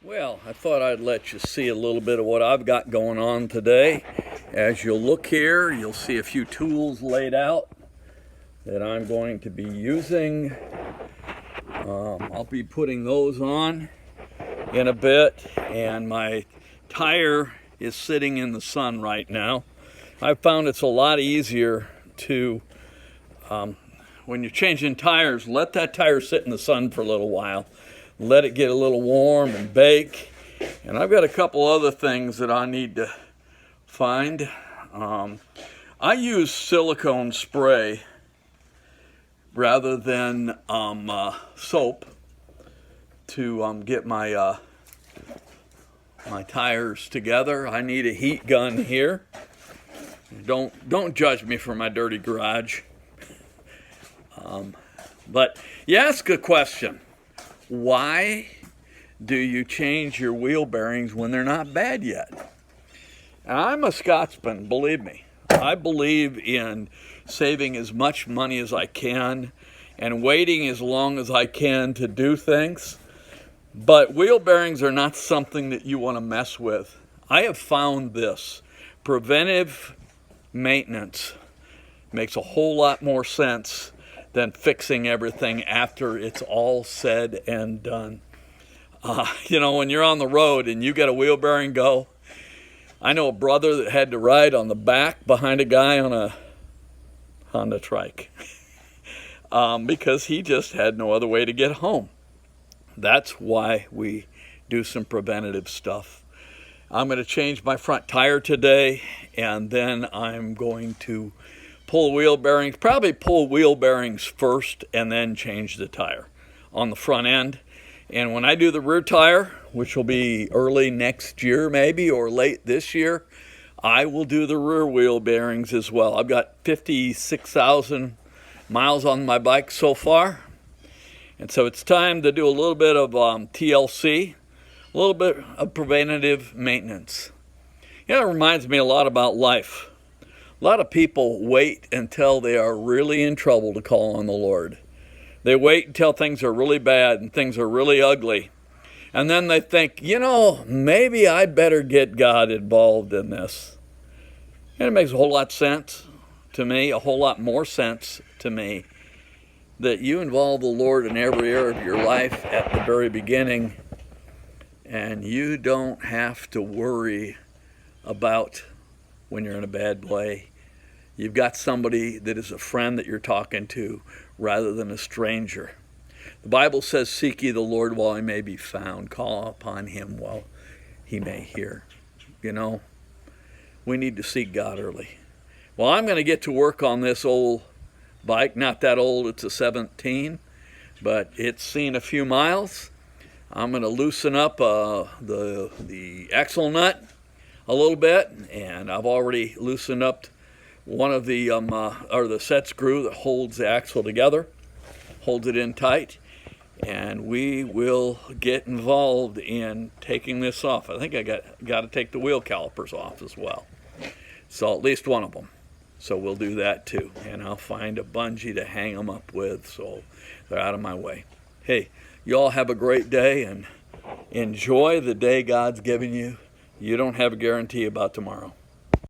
Well, I thought I'd let you see a little bit of what I've got going on today. As you'll look here, you'll see a few tools laid out that I'm going to be using. I'll be putting those on in a bit, and my tire is sitting in the sun right now. I've found it's a lot easier to, when you're changing tires, let that tire sit in the sun for a little while. Let it get a little warm and bake. And I've got a couple other things that I need to find. I use silicone spray rather than soap to get my my tires together. I need a heat gun here. Don't judge me for my dirty garage. But you ask a question. Why do you change your wheel bearings when they're not bad yet? And I'm a Scotsman, believe me. I believe in saving as much money as I can and waiting as long as I can to do things. But wheel bearings are not something that you want to mess with. I have found this. Preventive maintenance makes a whole lot more sense than fixing everything after it's all said and done. When you're on the road and you get a wheel bearing go, I know a brother that had to ride on the back behind a guy on a Honda trike because he just had no other way to get home. That's why we do some preventative stuff. I'm going to change my front tire today, and then I'm going to pull wheel bearings, probably pull wheel bearings first and then change the tire on the front end. And when I do the rear tire, which will be early next year maybe, or late this year, I will do the rear wheel bearings as well. I've got 56,000 miles on my bike so far. And so it's time to do a little bit of TLC, a little bit of preventative maintenance. It reminds me a lot about life. A lot of people wait until they are really in trouble to call on the Lord. They wait until things are really bad and things are really ugly. And then they think, maybe I better get God involved in this. And it makes a whole lot of sense to me, a whole lot more sense to me, that you involve the Lord in every area of your life at the very beginning, and you don't have to worry about when you're in a bad way. You've got somebody that is a friend that you're talking to rather than a stranger. The Bible says, seek ye the Lord while he may be found. Call upon him while he may hear. We need to seek God early. Well, I'm going to get to work on this old bike. Not that old, it's a 17, but it's seen a few miles. I'm going to loosen up the axle nut a little bit, and I've already loosened up one of the the set screw that holds the axle together, holds it in tight, and we will get involved in taking this off. I think I got to take the wheel calipers off as well, so at least one of them. So we'll do that too, and I'll find a bungee to hang them up with so they're out of my way. Hey, you all have a great day and enjoy the day God's given you. You don't have a guarantee about tomorrow.